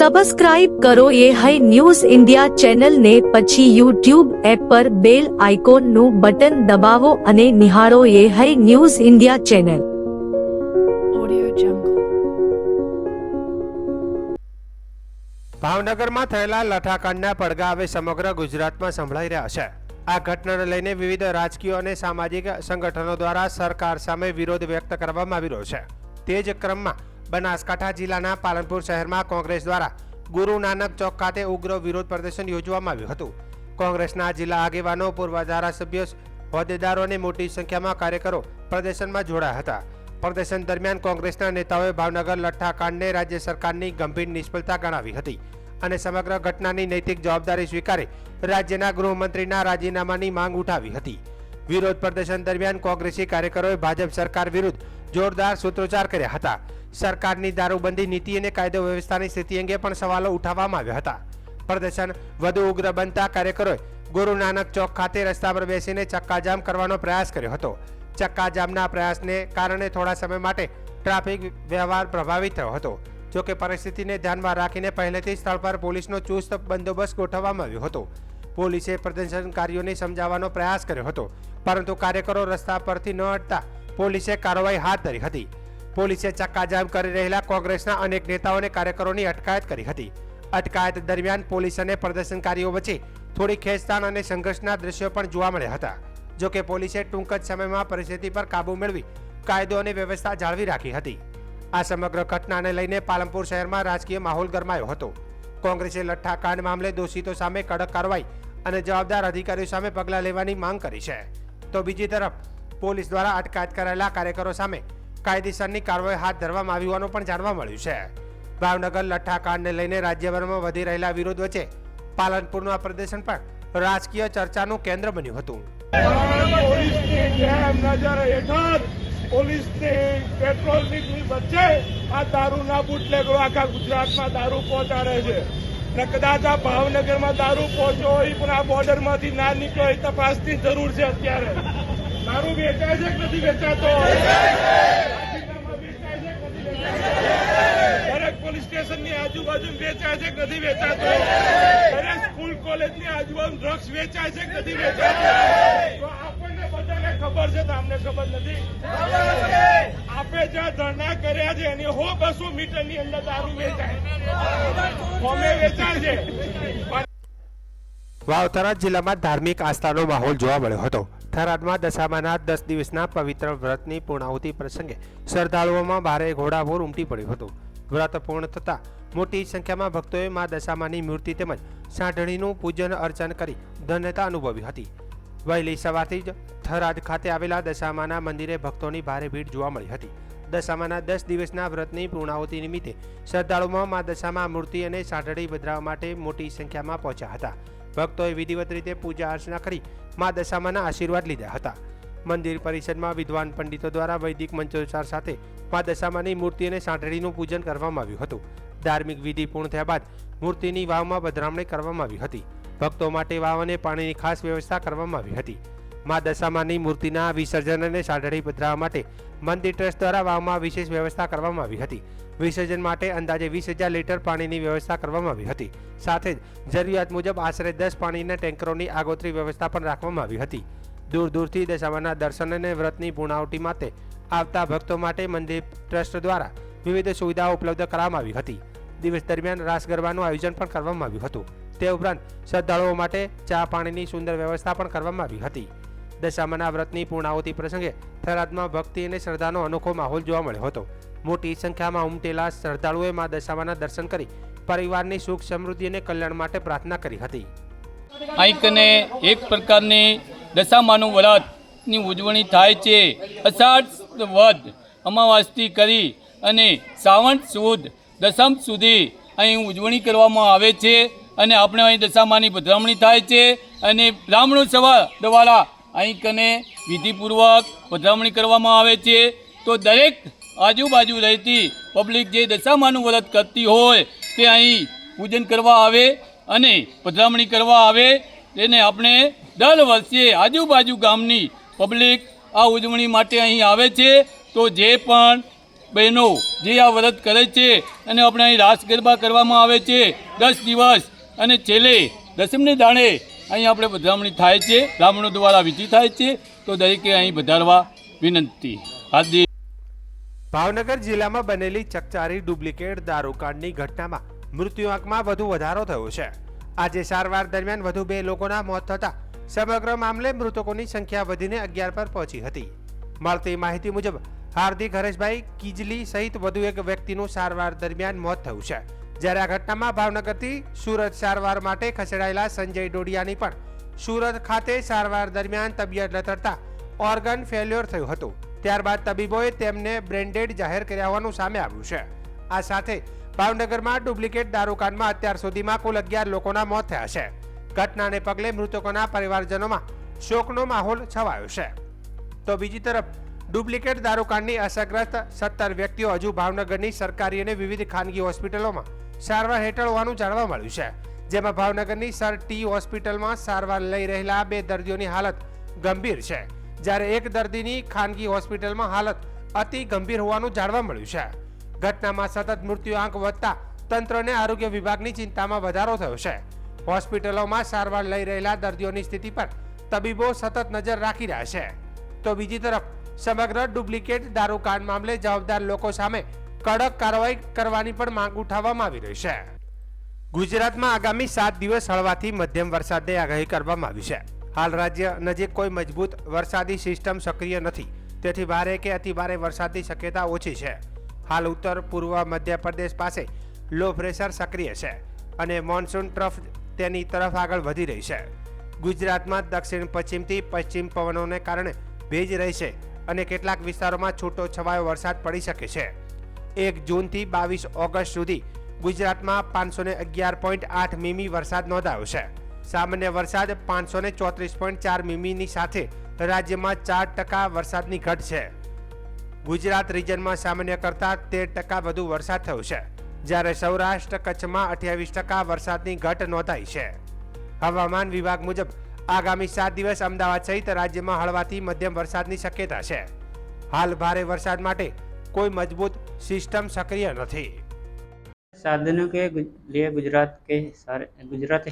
Subscribe કરો એ high news India ચેનલને, પછી યુટ્યુબ એપ પર બેલ આઇકોનનું બટન દબાવો અને નિહાળો એ હાઈ ન્યૂઝ ઇન્ડિયા ચેનલ. ભાવનગરમાં થયેલા લઠ્ઠાકાંડના પડઘા હવે સમગ્ર ગુજરાતમાં સંભળાઈ રહ્યા છે. આ ઘટનાને લઈને વિવિધ રાજકીય અને સામાજિક સંગઠનો દ્વારા સરકાર સામે વિરોધ વ્યક્ત કરવામાં આવી રહ્યો છે. તે જ ક્રમમાં બનાસકાંઠા જિલ્લાના પાલનપુર શહેરમાં કોંગ્રેસ દ્વારા ગુરુ નાનક ચોક ખાતે ઉગ્ર વિરોધ પ્રદર્શન યોજવામાં આવ્યું હતું. કોંગ્રેસના જિલ્લા આગેવાનો, પૂર્વ ધારાસભ્યો, હોદ્દેદારો અને મોટી સંખ્યામાં કાર્યકરો પ્રદર્શનમાં જોડાયા હતા. પ્રદર્શન દરમિયાન કોંગ્રેસના નેતાઓએ ભાવનગર લઠ્ઠાકાંડને રાજ્ય સરકારની ગંભીર નિષ્ફળતા ગણાવી હતી અને સમગ્ર ઘટનાની નૈતિક જવાબદારી સ્વીકારી રાજ્યના ગૃહમંત્રીના રાજીનામાની માંગ ઉઠાવી હતી. વિરોધ પ્રદર્શન દરમિયાન કોંગ્રેસી કાર્યકરોએ ભાજપ સરકાર વિરુદ્ધ જોરદાર સૂત્રોચ્ચાર કર્યા હતા. સરકારની દારૂબંધી નીતિ અને કાયદો વ્યવસ્થાની સ્થિતિ અંગે પણ સવાલો ઉઠાવવામાં આવ્યા હતા. પ્રદર્શન વધુ ઉગ્ર બનતા કાર્યકરોએ ગુરુ નાનક ચોક ખાતે રસ્તા પર બેસીને ચક્કાજામ કરવાનો પ્રયાસ કર્યો હતો. ચક્કાજામના પ્રયાસને કારણે થોડા સમય માટે ટ્રાફિક વ્યવહાર પ્રભાવિત થયો હતો. જોકે પરિસ્થિતિને ધ્યાનમાં રાખીને પહેલેથી સ્થળ પર પોલીસનો ચુસ્ત બંદોબસ્ત ગોઠવવામાં આવ્યો હતો. પોલીસે પ્રદર્શનકારીઓને સમજાવવાનો પ્રયાસ કર્યો હતો, પરંતુ કાર્યકરો રસ્તા પરથી ન હટતા પોલીસે કાર્યવાહી હાથ ધરી હતી. પોલીસે ચક્કાજામ કરી રહેલા કોંગ્રેસના અનેક નેતાઓ અને કાર્યકરોની અટકાયત કરી હતી. અટકાયત દરમિયાન પોલીસ અને પ્રદર્શનકારીઓ વચ્ચે થોડી ખેંચતાણ અને સંઘર્ષના દ્રશ્યો પણ જોવા મળ્યા હતા. જોકે પોલીસે ટૂંક જ સમયમાં પરિસ્થિતિ પર કાબુ મેળવી કાયદો અને વ્યવસ્થા જાળવી રાખી હતી. આ સમગ્ર ઘટનાને લઈને પાલનપુર શહેરમાં રાજકીય માહોલ ગરમાયો હતો. કોંગ્રેસે લઠ્ઠાકાંડ મામલે દોષિતો સામે કડક કાર્યવાહી અને જવાબદાર અધિકારીઓ સામે પગલાં લેવાની માંગ કરી છે. તો બીજી તરફ પોલીસ દ્વારા અટકાયત કરાયેલા કાર્યકરો સામે કાયદેસરની કાર્યવાહી હાથ ધરવામાં આવી હોવાનું પણ જાણવા મળ્યું છે. ભાવનગર લઠ્ઠાકાંડને લઈને રાજ્યભરમાં વધી રહેલા વિરોધ વચ્ચે પાલનપુરનું આ પ્રદર્શન પણ રાજકીય ચર્ચાનું કેન્દ્ર બન્યું હતું. પોલીસની પેટ્રોલની વચ્ચે આ દારૂના બુટલેગરો આખા ગુજરાતમાં દારૂ પહોંચાડે છે ને કદાચ આ ભાવનગરમાં દારૂ પહોંચ્યો હોય પણ આ બોર્ડરમાંથી ના નીકળ્યો હોય તપાસની જરૂર છે. અત્યારે દારૂ વેચાય છે કે નથી વેચાતો? દરેક પોલીસ સ્ટેશનની આજુબાજુ વેચાય છે કે નથી વેચાતો? દરેક સ્કૂલ કોલેજની આજુબાજુ ડ્રગ્સ વેચાય છે કે નથી વેચાતો? આપણને બધાને ખબર છે, તો અમને ખબર નથી. આપણે જ્યાં ધરણા કર્યા છે એની 100-200 મીટરની અંદર દારૂ વેચાય, ફોમે વેચાય છે. વાવ-થરાદ જિલ્લામાં ધાર્મિક આસ્થાનો માહોલ જોવા મળ્યો હતો. થરાદમાં દશામાના 10 દિવસના પવિત્ર વ્રતની પૂર્ણાહુતિ પ્રસંગે શ્રદ્ધાળુઓમાં ભારે ઘોડાપૂર ઉમટી પડ્યું હતું. વ્રત પૂર્ણ થતાં મોટી સંખ્યામાં ભક્તોએ મા દશામાની મૂર્તિ તેમજ સાંઢણીનું પૂજન અર્ચન કરી ધન્યતા અનુભવી હતી. વહેલી સવારથી જ થરાદ ખાતે આવેલા દશામાના મંદિરે ભક્તોની ભારે ભીડ જોવા મળી હતી. દશામાના 10 દિવસના વ્રતની પૂર્ણાહુતિ નિમિત્તે શ્રદ્ધાળુઓમાં મા દશામા મૂર્તિ અને સાંઢળી વધારવા માટે મોટી સંખ્યામાં પહોંચ્યા હતા. ભક્તોએ વિધિવત રીતે પૂજા અર્ચના કરી મા દશામાના આશીર્વાદ લીધા હતા. મંદિર પરિસરમાં વિદ્વાન પંડિતો દ્વારા વૈદિક મંત્રોચ્ચાર સાથે મા દશામાની મૂર્તિ અને સાંઢળીનું પૂજન કરવામાં આવ્યું હતું. ધાર્મિક વિધિ પૂર્ણ થયા બાદ મૂર્તિની વાવમાં પધરામણી કરવામાં આવી હતી. ભક્તો માટે વાવ અને પાણીની ખાસ વ્યવસ્થા કરવામાં આવી હતી. મા દશામાની મૂર્તિના વિસર્જન અને સાંઢળી પધરાવવા માટે મંદિર ટ્રસ્ટ દ્વારા વાવમાં વિશેષ વ્યવસ્થા કરવામાં આવી હતી. વિસર્જન માટે અંદાજે 20,000 લીટર પાણીની વ્યવસ્થા કરવામાં આવી હતી. સાથે જ જરૂરિયાત મુજબ આશરે 10 પાણીના ટેન્કરોની આગોતરી વ્યવસ્થા પણ રાખવામાં આવી હતી. દૂર દૂરથી દશામાના દર્શન અને વ્રતની પૂર્ણાહુતિ માટે આવતા ભક્તો માટે મંદિર ટ્રસ્ટ દ્વારા વિવિધ સુવિધાઓ ઉપલબ્ધ કરવામાં આવી હતી. દિવસ દરમિયાન રાસ ગરબાનું આયોજન પણ કરવામાં આવ્યું હતું. તે ઉપરાંત શ્રદ્ધાળુઓ માટે ચા પાણીની સુંદર વ્યવસ્થા પણ કરવામાં આવી હતી. દશામાના વ્રતની પૂર્ણાહુતિ પ્રસંગે થરાદમાં ભક્તિ અને શ્રદ્ધાનો અનોખો માહોલ જોવા મળ્યો હતો. મોટી સંખ્યામાં ઉમટેલા શ્રદ્ધાળુઓએ મા દશામાના દર્શન કરી પરિવારની સુખ, સમૃદ્ધિ અને કલ્યાણ માટે પ્રાર્થના કરી હતી. અહીંકને એક પ્રકારની દશામાનું વ્રતની ઉજવણી થાય છે. અષાઢ વદ અમાવાસથી કરી અને શ્રાવણ સુદ દસમ સુધી અહીં ઉજવણી કરવામાં આવે છે અને આપણે અહીં દશામાની પધરામણી થાય છે અને બ્રાહ્મણો સભા દ્વારા અહીં કને વિધિપૂર્વક પધરામણી કરવામાં આવે છે. તો દરેક આજુબાજુ રહેતી પબ્લિક જે દશામાનું વ્રત કરતી હોય તે અહીં પૂજન કરવા આવે અને પધરામણી કરવા આવે. તેને આપણે દર વર્ષે આજુબાજુ ગામની પબ્લિક આ ઉજવણી માટે અહીં આવે છે. તો જે પણ બહેનો જે આ વ્રત કરે છે અને આપણે અહીં રાસ ગરબા કરવામાં આવે છે 10 દિવસ અને છેલ્લે દસમને દાડે અહીં આપણે વધામણી થાય છે, બ્રાહ્મણો દ્વારા વિધિ થાય છે, તો દરેકે અહીં વધારવા વિનંતી. હાર્દિક ભાવનગર જિલ્લામાં બનેલી ચકચારી ડુપ્લિકેટ દારૂકાંડની ઘટનામાં મૃત્યુઆંકમાં વધુ વધારો થયો છે. આજે સારવાર દરમિયાન વધુ 2 લોકોના મોત થતા સમગ્ર મામલે મૃતકોની સંખ્યા વધીને 11 પર પહોંચી હતી. મળતી માહિતી મુજબ હાર્દિક હરેશભાઈ કીજલી સહિત વધુ એક વ્યક્તિનું સારવાર દરમિયાન મોત થયું છે. જ્યારે આ ઘટનામાં ભાવનગરથી સુરત સારવાર માટે ખસેડાયેલા સંજય ડોડિયાની પણ સુરત ખાતે સારવાર દરમિયાન તબિયત લથડતા ઓર્ગન ફેલ્યોર થયું હતું. ત્યારબાદ તબીબોએ તેમને બ્રેન્ડેડ જાહેર કર્યા હોવાનું સામે આવ્યું છે. આ સાથે ભાવનગરમાં ડુપ્લિકેટ દારૂકાંડમાં અત્યાર સુધીમાં કુલ 11 લોકોના મોત થયા છે. ઘટનાને પગલે મૃતકોના પરિવારજનોમાં શોકનો માહોલ છવાયો છે. તો બીજી તરફ ડુપ્લિકેટ દારૂકાંડની અસરગ્રસ્ત 17 વ્યક્તિઓ હજુ ભાવનગરની સરકારી અને વિવિધ ખાનગી હોસ્પિટલોમાં સારવાર હેઠળ હોવાનું જાણવા મળ્યું છે. જેમાં ભાવનગરની સર ટી હોસ્પિટલમાં સારવાર લઈ રહેલા 2 દર્દીઓની હાલત ગંભીર છે, જ્યારે એક દર્દીની ખાનગી હોસ્પિટલમાં હાલત અતિ ગંભીર હોવાનું જાણવા મળ્યું છે. ઘટનામાં સતત મૃત્યુઆંક વધતા તંત્ર અને આરોગ્ય વિભાગની ચિંતામાં વધારો થયો છે. હોસ્પિટલોમાં સારવાર લઈ રહેલા દર્દીઓની સ્થિતિ પર તબીબો સતત નજર રાખી રહ્યા છે. તો બીજી તરફ સમગ્ર ડુપ્લિકેટ દારૂકાંડ મામલે જવાબદાર લોકો સામે કડક કાર્યવાહી કરવાની પણ માંગ ઉઠાવવામાં આવી રહી છે. ગુજરાતમાં આગામી 7 દિવસ હળવાથી મધ્યમ વરસાદની આગાહી કરવામાં આવી છે. હાલ રાજ્ય નજીક કોઈ મજબૂત વરસાદી સિસ્ટમ સક્રિય નથી, તેથી ભારે કે અતિભારે વરસાદની શક્યતા ઓછી છે. હાલ ઉત્તર પૂર્વ મધ્યપ્રદેશ પાસે લો પ્રેશર સક્રિય છે અને મોન્સૂન ટ્રફ તેની તરફ આગળ વધી રહી છે. ગુજરાતમાં દક્ષિણ પશ્ચિમથી પશ્ચિમ પવનોને કારણે ભેજ રહેશે અને કેટલાક વિસ્તારોમાં છૂટો છવાયો વરસાદ પડી શકે છે. 1 જૂનથી 22 ઓગસ્ટ સુધી ગુજરાતમાં 511.8 મીમી વરસાદ નોંધાયો છે. સામાન્ય વરસાદ 534.4 મીમીની સાથે રાજ્યમાં 4% વરસાદની ઘટ છે. ગુજરાત રિજનમાં સામાન્ય કરતાં 13% વધુ વરસાદ થયો છે, જ્યારે સૌરાષ્ટ્ર કચ્છમાં 28% વરસાદની ઘટ નોંધાઈ છે. હવામાન વિભાગ મુજબ આગામી 7 દિવસ અમદાવાદ સહિત રાજ્યમાં હળવાથી મધ્યમ વરસાદની શક્યતા છે. હાલ ભારે વરસાદ માટે કોઈ મજબૂત સિસ્ટમ સક્રિય નથી. 7 दिनों के लिए गुजरात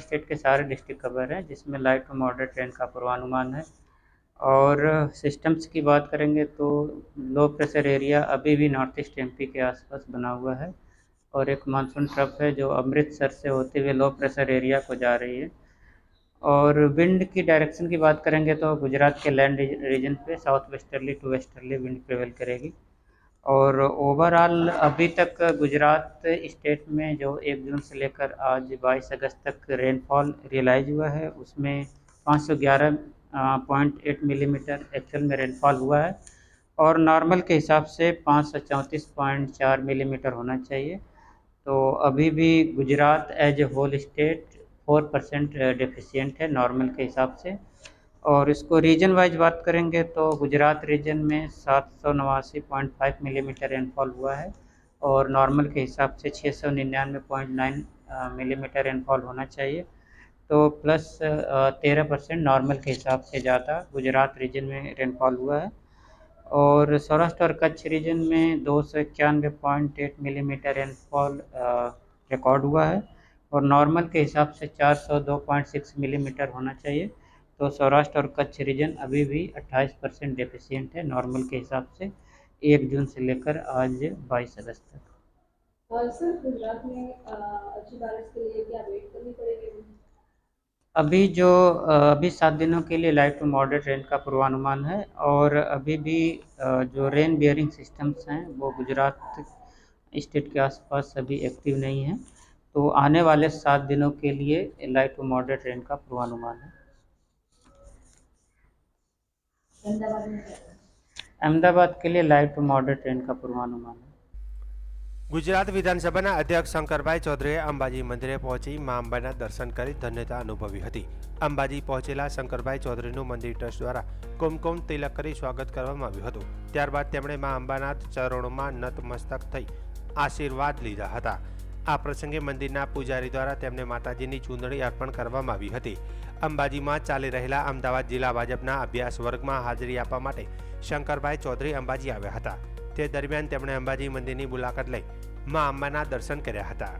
स्टेट के सारे डिस्ट्रिक्ट कवर हैं, जिसमें लाइट टू मॉडरेट रेन का पूर्वानुमान है. और सिस्टम्स की बात करेंगे तो लो प्रेशर एरिया अभी भी नॉर्थ ईस्ट एमपी के आसपास बना हुआ है और एक मानसून ट्रफ है जो अमृतसर से होते हुए लो प्रेशर एरिया को जा रही है. और विंड की डायरेक्शन की बात करेंगे तो गुजरात के लैंड रीजन पे south westerly to westerly wind prevail करेगी. और ओवरऑल अभी तक गुजरात स्टेट में जो 1 जून से लेकर आज 22 अगस्त तक रेनफॉल रियलाइज हुआ है, उसमें 511.8 मिलीमीटर एक्चुअल में रेनफॉल हुआ है और नॉर्मल के हिसाब से 534.4 मिलीमीटर होना चाहिए. तो अभी भी Gujarat as a whole state 4% deficient है नॉर्मल के हिसाब से. और इसको रीजन वाइज बात करेंगे तो गुजरात रीजन में 789.5 मिलीमीटर रेनफॉल हुआ है और नॉर्मल के हिसाब से 699.9 मिलीमीटर रेनफॉल होना चाहिए. तो प्लस 13% नॉर्मल के हिसाब से ज़्यादा गुजरात रीजन में रेनफॉल हुआ है. और सौराष्ट्र और कच्छ रीजन में 291.8 मिलीमीटर रेनफॉल रिकॉर्ड हुआ है और नॉर्मल के हिसाब से 402.6 मिलीमीटर होना चाहिए. तो सौराष्ट्र और कच्छ रीजन अभी भी 28% डेफिशिएंट है नॉर्मल के हिसाब से 1 जून से लेकर आज 22 अगस्त तक. सर गुजरात में अच्छी बारिश के लिए क्या वेट करनी पड़ेगी? अभी 7 दिनों के लिए लाइट टू मॉडरेट रेन का पूर्वानुमान है और अभी भी जो रेन बियरिंग सिस्टम्स हैं वो गुजरात स्टेट के आसपास अभी एक्टिव नहीं हैं. तो आने वाले 7 दिनों के लिए लाइट टू मॉडरेट रेन का पूर्वानुमान है. अहमदाबाद के लिए लाइट टू मॉडरेट रेन का पूर्वानुमान है. ગુજરાત વિધાનસભાના અધ્યક્ષ શંકરભાઈ ચૌધરીએ અંબાજી મંદિરે પહોંચી મા અંબાના દર્શન કરી ધન્યતા અનુભવી હતી. અંબાજી પહોંચેલા શંકરભાઈ ચૌધરીનું મંદિર ટ્રસ્ટ દ્વારા કુમકુમ તિલક કરી સ્વાગત કરવામાં આવ્યું હતું. ત્યારબાદ તેમણે મા અંબાના ચરણોમાં નતમસ્તક થઈ આશીર્વાદ લીધા હતા. આ પ્રસંગે મંદિરના પૂજારી દ્વારા તેમને માતાજીની ચૂંદડી અર્પણ કરવામાં આવી હતી. અંબાજીમાં ચાલી રહેલા અમદાવાદ જિલ્લા ભાજપના અભ્યાસ વર્ગમાં હાજરી આપવા માટે શંકરભાઈ ચૌધરી અંબાજી આવ્યા હતા. તે દરમિયાન તેમણે અંબાજી મંદિરની મુલાકાત લઈ મા અંબાના દર્શન કર્યા હતા.